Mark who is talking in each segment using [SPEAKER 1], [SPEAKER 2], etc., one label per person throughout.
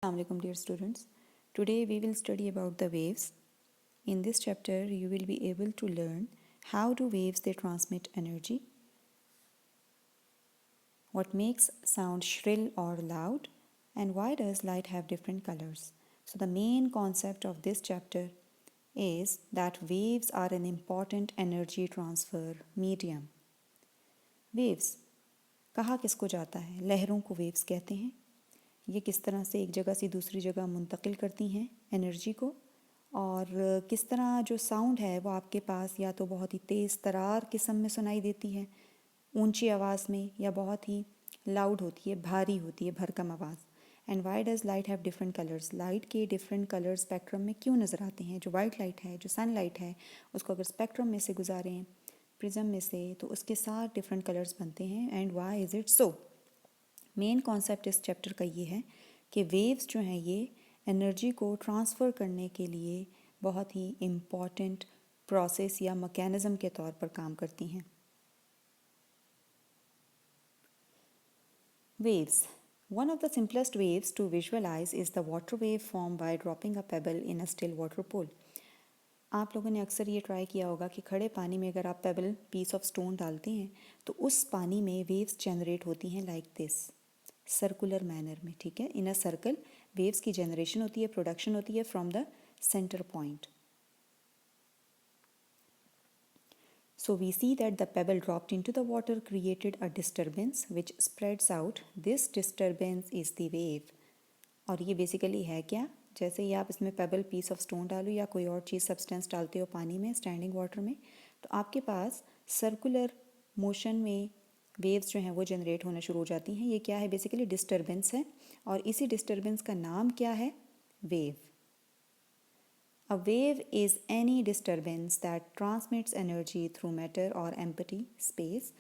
[SPEAKER 1] Assalamualaikum dear students. Today we will study about the waves. In this chapter you will be able to learn how do waves they transmit energy, what makes sound shrill or loud, and why does light have different colors. So the main concept of this chapter is that waves are an important energy transfer medium. Waves कहा किसको जाता है? लहरों को waves कहते हैं. ये किस तरह से एक जगह से दूसरी जगह मुंतकिल करती हैं एनर्जी को, और किस तरह जो साउंड है वो आपके पास या तो बहुत ही तेज़ तरार किस्म में सुनाई देती है ऊंची आवाज़ में, या बहुत ही लाउड होती है, भारी होती है, भरकम आवाज़. And why does light have different colours. Light के डिफरेंट कलर स्पेक्ट्रम में क्यों नज़र आते हैं. जो वाइट लाइट है, जो सन लाइट है, उसको अगर स्पेक्ट्रम में से गुजारें, प्रिज्म में से, तो उसके साथ डिफरेंट कलर्स बनते हैं. And why is it so. Main concept इस चैप्टर का ये है कि वेव्स जो हैं ये एनर्जी को ट्रांसफ़र करने के लिए बहुत ही इम्पॉर्टेंट प्रोसेस या मैकेनिज़्म के तौर पर काम करती हैं. Waves. One of the simplest waves to visualize is the water wave formed by dropping a pebble in a still water pool. आप लोगों ने अक्सर ये ट्राई किया होगा कि खड़े पानी में अगर आप पेबल पीस ऑफ स्टोन डालते हैं तो उस पानी में वेव्स जनरेट होती हैं लाइक दिस, सर्कुलर मैनर में. ठीक है, इन अ सर्कल वेव्स की जनरेशन होती है, प्रोडक्शन होती है from the centre point. So we see that the pebble dropped into the water created a disturbance which spreads out. This disturbance is the wave. और ये बेसिकली है क्या? जैसे ही आप इसमें पेबल पीस ऑफ स्टोन डालो या कोई और चीज़ सब्सटेंस डालते हो पानी में, स्टैंडिंग वाटर में, तो आपके पास सर्कुलर मोशन में वेव्स जो हैं वो जनरेट होना शुरू हो जाती हैं. ये क्या है? बेसिकली डिस्टर्बेंस है, और इसी डिस्टर्बेंस का नाम क्या है? Wave. A wave is any disturbance that transmits energy through matter or empty space.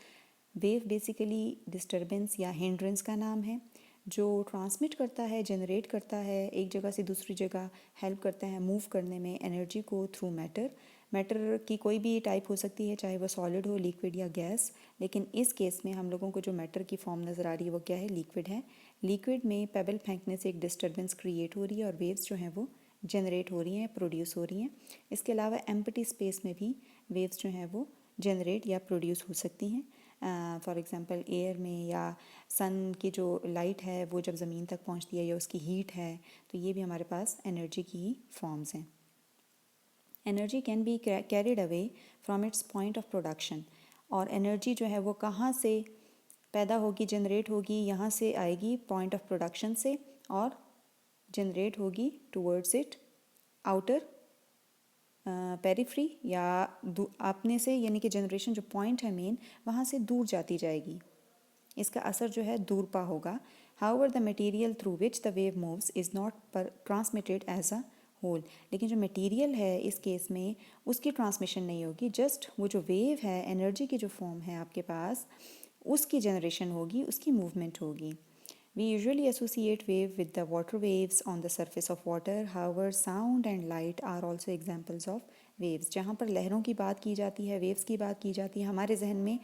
[SPEAKER 1] Wave basically disturbance या हिंड्रेंस का नाम है जो ट्रांसमिट करता है, जनरेट करता है, एक जगह से दूसरी जगह हेल्प करता है मूव करने में एनर्जी को थ्रू मैटर. मैटर की कोई भी टाइप हो सकती है, चाहे वो सॉलिड हो, लिक्विड या गैस. लेकिन इस केस में हम लोगों को जो मैटर की फॉर्म नज़र आ रही है वो क्या है? लिक्विड है. लिक्विड में पेबल फेंकने से एक डिस्टर्बेंस क्रिएट हो रही है और वेव्स जो हैं वो जनरेट हो रही हैं, प्रोड्यूस हो रही हैं. इसके अलावा एम्प्टी स्पेस में भी वेव्स जो हैं वो जनरेट या प्रोड्यूस हो सकती हैं. फॉर एग्ज़ाम्पल एयर में, या सन की जो लाइट है वो जब ज़मीन तक पहुंचती है, या उसकी हीट है, तो ये भी हमारे पास एनर्जी की ही फॉर्म्स हैं. Energy can be carried away from its point of production. और एनर्जी जो है वो कहाँ से पैदा होगी, जनरेट होगी? यहाँ से आएगी पॉइंट ऑफ प्रोडक्शन से, और जनरेट होगी टूवर्ड्स इट आउटर पेरिफ्री, या अपने से, यानी कि जनरेशन जो पॉइंट है मेन, वहाँ से दूर जाती जाएगी. इसका असर जो है दूर पा होगा. However the material through which the wave moves is not transmitted as a whole. लेकिन जो मटेरियल है इस केस में उसकी ट्रांसमिशन नहीं होगी, जस्ट वो जो वेव है, एनर्जी की जो फॉर्म है आपके पास, उसकी जनरेशन होगी, उसकी मूवमेंट होगी. We usually associate wave with the water waves on the surface of water. However, sound and light are also examples of waves. जहाँ पर लहरों की बात की जाती है, वेव्स की बात की जाती है, हमारे जहन में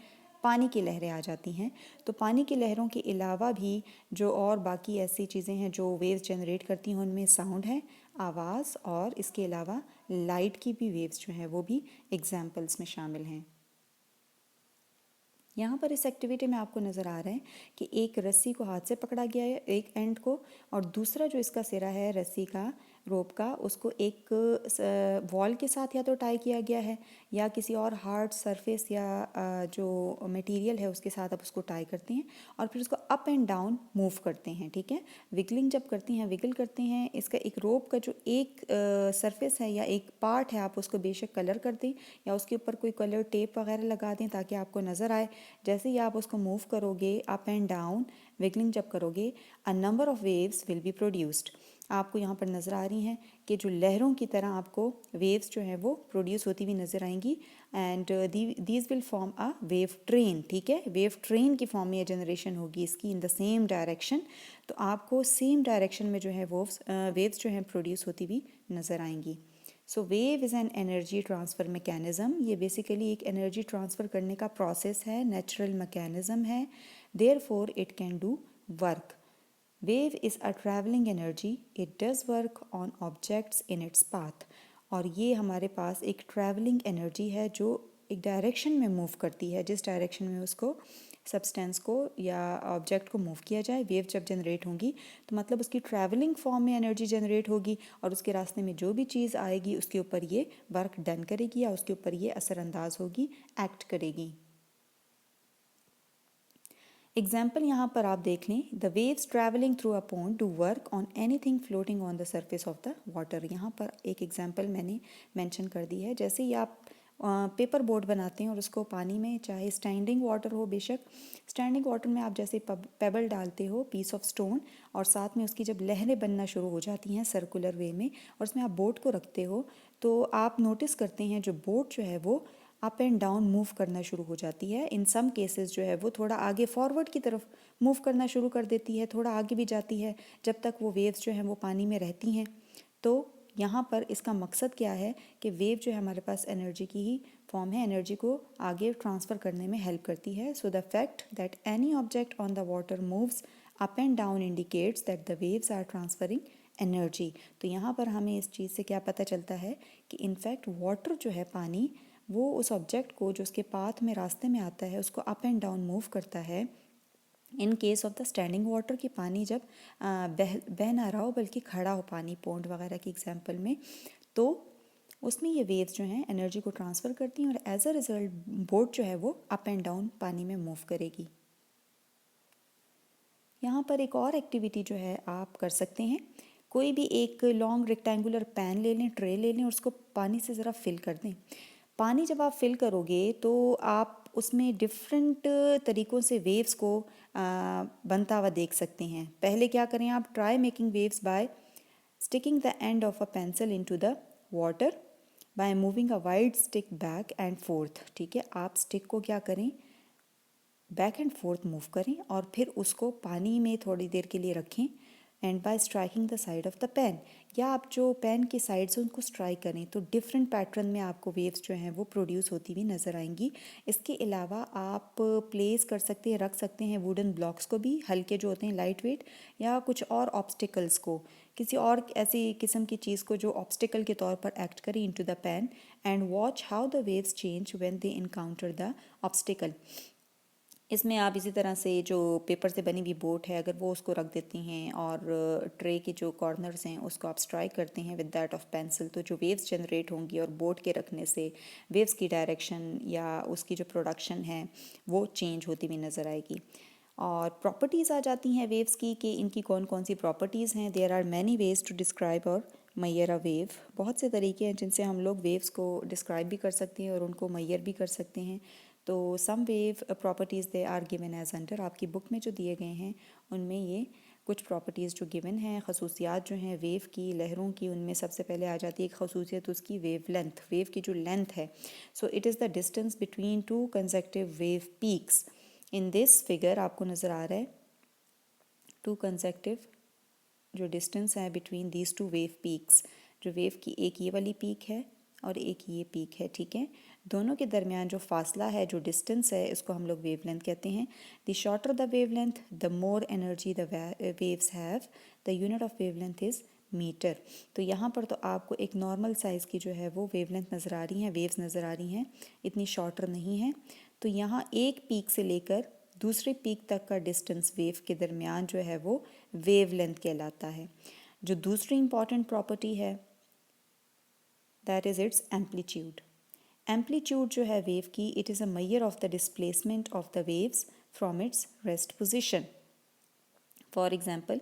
[SPEAKER 1] पानी की लहरें आ जाती हैं. तो पानी की लहरों के अलावा भी जो और बाकी ऐसी चीज़ें हैं जो वेव्स जनरेट करती हैं, उनमें साउंड है, आवाज़, और इसके अलावा लाइट की भी वेव्स जो हैं वो भी एग्जाम्पल्स में शामिल हैं. यहाँ पर इस एक्टिविटी में आपको नज़र आ रहा है कि एक रस्सी को हाथ से पकड़ा गया है, एक एंड को, और दूसरा जो इसका सिरा है रस्सी का, रोप का, उसको एक वॉल के साथ या तो टाई किया गया है, या किसी और हार्ड सरफेस या जो मटेरियल है उसके साथ आप उसको टाई करते हैं, और फिर उसको अप एंड डाउन मूव करते हैं. ठीक है, विगलिंग जब करते हैं, विगल करते हैं, इसका एक रोप का जो एक सरफेस है या एक पार्ट है, आप उसको बेशक कलर कर दें या उसके ऊपर कोई कलर टेप वगैरह लगा दें ताकि आपको नज़र आए. जैसे ही आप उसको मूव करोगे अप एंड डाउन, विगलिंग जब करोगे, a number of waves will be produced. आपको यहाँ पर नज़र आ रही हैं कि जो लहरों की तरह आपको वेव्स जो है वो प्रोड्यूस होती हुई नज़र आएंगी. And these will form a wave train. ठीक है, वेव ट्रेन की फॉर्म में ये जनरेशन होगी इसकी इन द सेम डायरेक्शन. तो आपको सेम डायरेक्शन में जो है वेव्स जो हैं प्रोड्यूस होती हुई नज़र आएंगी. So wave is an energy transfer mechanism. ये बेसिकली एक एनर्जी ट्रांसफ़र करने का प्रोसेस है, नेचुरल मैकेनिज़्म है. Therefore it can do work. Wave is a travelling energy, it does work on objects in its path. और ये हमारे पास एक ट्रैवलिंग एनर्जी है जो एक डायरेक्शन में मूव करती है, जिस डायरेक्शन में उसको सब्सटेंस को या ऑब्जेक्ट को मूव किया जाए। वेव जब जनरेट होगी तो मतलब उसकी ट्रैवलिंग फॉर्म में एनर्जी जनरेट होगी और उसके रास्ते में जो भी चीज़ आएगी उसके ऊपर ये वर्क डन करेगी या उसके ऊपर ये असरअंदाज होगी, एक्ट करेगी। एग्जाम्पल यहाँ पर आप देख लें, the waves travelling through a pond do work on anything floating on the surface of the water. यहाँ पर एक एग्जाम्पल मैंने मेंशन कर दी है। जैसे ही आप पेपर बोट बनाते हैं और उसको पानी में, चाहे स्टैंडिंग वाटर हो, बेशक स्टैंडिंग वाटर में आप जैसे पेबल डालते हो, पीस ऑफ स्टोन, और साथ में उसकी जब लहरें बनना शुरू हो जाती हैं सर्कुलर वे में और उसमें आप बोट को रखते हो, तो आप नोटिस करते हैं जो बोट जो है वो अप एंड डाउन मूव करना शुरू हो जाती है। इन सम केसेस जो है वो थोड़ा आगे फॉरवर्ड की तरफ मूव करना शुरू कर देती है, थोड़ा आगे भी जाती है जब तक वो वेव्स जो हैं वो पानी में रहती हैं। तो यहाँ पर इसका मकसद क्या है कि वेव जो है हमारे पास एनर्जी की ही फॉर्म है, एनर्जी को आगे ट्रांसफ़र करने में हेल्प करती है। So the fact that any object on the water moves up and down indicates that the waves are transferring energy. तो यहाँ पर हमें इस चीज़ से क्या पता चलता है कि इनफैक्ट वाटर जो है, पानी, वो उस ऑब्जेक्ट को जो उसके पाथ में, रास्ते में आता है, उसको अप एंड डाउन मूव करता है। In case of the standing water, की पानी जब बह ना रहा हो बल्कि खड़ा हो पानी, पॉन्ड वगैरह की एग्जांपल में, तो उसमें ये वेव्स जो हैं एनर्जी को ट्रांसफ़र करती हैं और एज अ रिज़ल्ट बोट जो है वो अप एंड डाउन पानी में मूव करेगी। यहाँ पर एक और एक्टिविटी जो है आप कर सकते हैं। कोई भी एक लॉन्ग रेक्टेंगुलर पैन ले लें, ट्रे ले लें और उसको पानी से ज़रा फिल कर दें। पानी जब आप फिल करोगे तो आप उसमें डिफरेंट तरीक़ों से वेव्स को बनता हुआ देख सकते हैं। पहले क्या करें आप, try making waves by sticking the end of a pencil into the water by moving a wide stick back and forth. ठीक है, आप स्टिक को क्या करें, बैक एंड फोर्थ मूव करें और फिर उसको पानी में थोड़ी देर के लिए रखें, and by striking the side of the pen, या आप जो पेन की साइड से उनको स्ट्राइक करें तो डिफरेंट पैटर्न में आपको वेव्स जो हैं वो प्रोड्यूस होती हुई नज़र आएंगी। इसके अलावा आप प्लेस कर सकते हैं, रख सकते हैं वुडन ब्लॉक्स को भी, हल्के जो होते हैं, लाइट वेट, या कुछ और ऑब्स्टिकल्स को, किसी और ऐसी किस्म की चीज़ को जो ऑब्स्टिकल के तौर पर एक्ट करे into the pen, and watch how the waves change when they encounter the obstacle. इसमें आप इसी तरह से जो पेपर से बनी हुई बोट है, अगर वो उसको रख देती हैं और ट्रे के जो कॉर्नर्स हैं उसको आप स्ट्राइक करते हैं विद दैट ऑफ पेंसिल, तो जो वेव्स जनरेट होंगी और बोट के रखने से वेव्स की डायरेक्शन या उसकी जो प्रोडक्शन है वो चेंज होती हुई नज़र आएगी। और प्रॉपर्टीज़ आ जाती हैं वेव्स की कि इनकी कौन कौन सी प्रॉपर्टीज़ हैं। There are many ways to describe or measure a wave. बहुत से तरीके हैं जिनसे हम लोग वेव्स को डिस्क्राइब भी कर सकते हैं और उनको मैयर भी कर सकते हैं। तो some wave properties they are given as under, आपकी बुक में जो दिए गए हैं उनमें ये कुछ प्रॉपर्टीज़ जो गिवन हैं, खसूसियात जो हैं वेव की, लहरों की, उनमें सबसे पहले आ जाती है एक खसूसियत उसकी, वेव लेंथ, वेव की जो लेंथ है। So it is the distance between two consecutive wave peaks. In this figure आपको नज़र आ रहा है टू कंसेक्टिव जो डिस्टेंस है between these two wave peaks, जो वेव की एक ये वाली पीक है और एक ये पीक है। ठीक है, दोनों के दरमियान जो फासला है, जो डिस्टेंस है, इसको हम लोग वेव लेंथ कहते हैं। The shorter the wavelength the more energy the waves have, the unit of wavelength is metre. तो यहाँ पर तो आपको एक नॉर्मल साइज़ की जो है वो वेव लेंथ नज़र आ रही हैं, वेव्स नज़र आ रही हैं, इतनी शॉर्टर नहीं है। तो यहाँ एक पीक से लेकर दूसरे पीक तक का डिस्टेंस वेव के दरमियान जो है वो वेव लेंथ कहलाता है। जो दूसरी इंपॉर्टेंट प्रॉपर्टी है that is it's amplitude. Amplitude जो है वेव की, it is a measure of the displacement of the waves from its rest position. For example,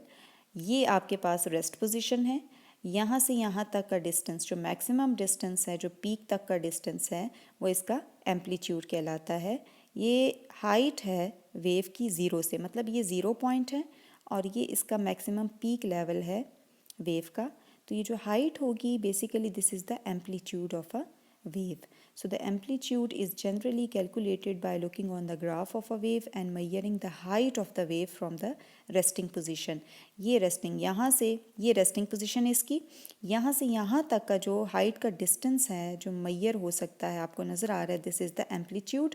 [SPEAKER 1] ये आपके पास रेस्ट पोजीशन है, यहाँ से यहाँ तक का डिस्टेंस, जो मैक्सिमम डिस्टेंस है, जो पीक तक का डिस्टेंस है, वो इसका एम्पलीट्यूड कहलाता है। ये हाइट है वेव की ज़ीरो से, मतलब ये ज़ीरो पॉइंट है और ये इसका मैक्सिमम पीक लेवल है वेव का। तो ये जो हाइट होगी, basically this is the amplitude of a wave. So the amplitude is generally calculated by looking on the graph of a wave and measuring the height of the wave from the resting position. ये resting, यहाँ से ये resting position है इसकी, यहाँ से यहाँ तक का जो height का distance है जो measure हो सकता है, आपको नज़र आ रहा है, this is the amplitude.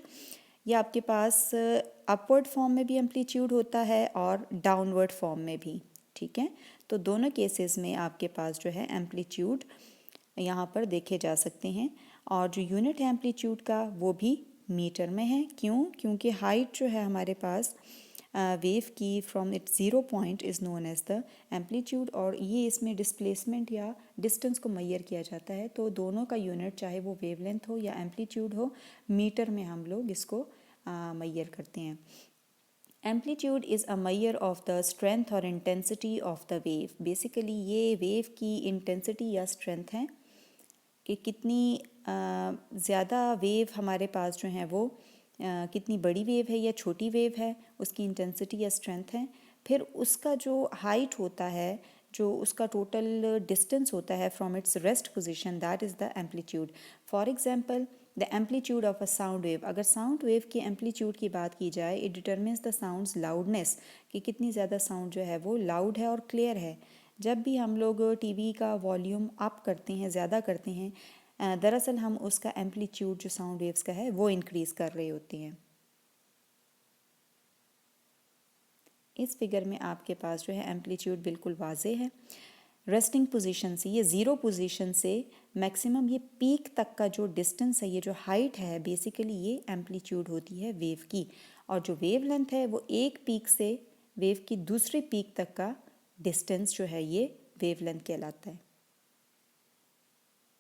[SPEAKER 1] ये आपके पास upward form में भी amplitude होता है और downward form में भी, ठीक है। तो दोनों केसेस में आपके पास जो है एम्पलीट्यूड यहाँ पर देखे जा सकते हैं, और जो यूनिट है एम्पलीट्यूड का वो भी मीटर में है। क्यों? क्योंकि हाइट जो है हमारे पास वेव की from it zero point is known as the amplitude, और ये इसमें डिस्प्लेसमेंट या डिस्टेंस को मैयर किया जाता है। तो दोनों का यूनिट चाहे वो वेवलेंथ हो या एम्पलीट्यूड हो, मीटर में हम लोग इसको मैयर करते हैं। Amplitude is a measure of the strength और intensity of the wave. Basically ये वेव की इंटेंसिटी या स्ट्रेंथ है कि कितनी ज़्यादा वेव हमारे पास जो है वो कितनी बड़ी वेव है या छोटी वेव है, उसकी इंटेंसिटी या स्ट्रेंथ है। फिर उसका जो हाइट होता है, जो उसका टोटल डिस्टेंस होता है from its rest position, that is the amplitude. For example the amplitude of a sound wave, अगर साउंड वेव के एम्पलीट्यूड की बात की जाए, it determines the sounds loudness, कि कितनी ज़्यादा साउंड जो है वो लाउड है और क्लियर है। जब भी हम लोग टीवी का वॉल्यूम अप करते हैं, ज़्यादा करते हैं, दरअसल हम उसका एम्पलीट्यूड जो साउंड वेव्स का है वो इंक्रीज़ कर रहे होते हैं। इस फिगर में आपके पास जो है एम्पलीट्यूड बिल्कुल वाज़े है। रेस्टिंग पोजीशन से, ये ज़ीरो पोजीशन से मैक्सिमम ये पीक तक का जो डिस्टेंस है, ये जो हाइट है, बेसिकली ये एम्पलीट्यूड होती है वेव की। और जो वेव लेंथ है वो एक पीक से वेव की दूसरे पीक तक का डिस्टेंस जो है ये वेव लेंथ कहलाता है।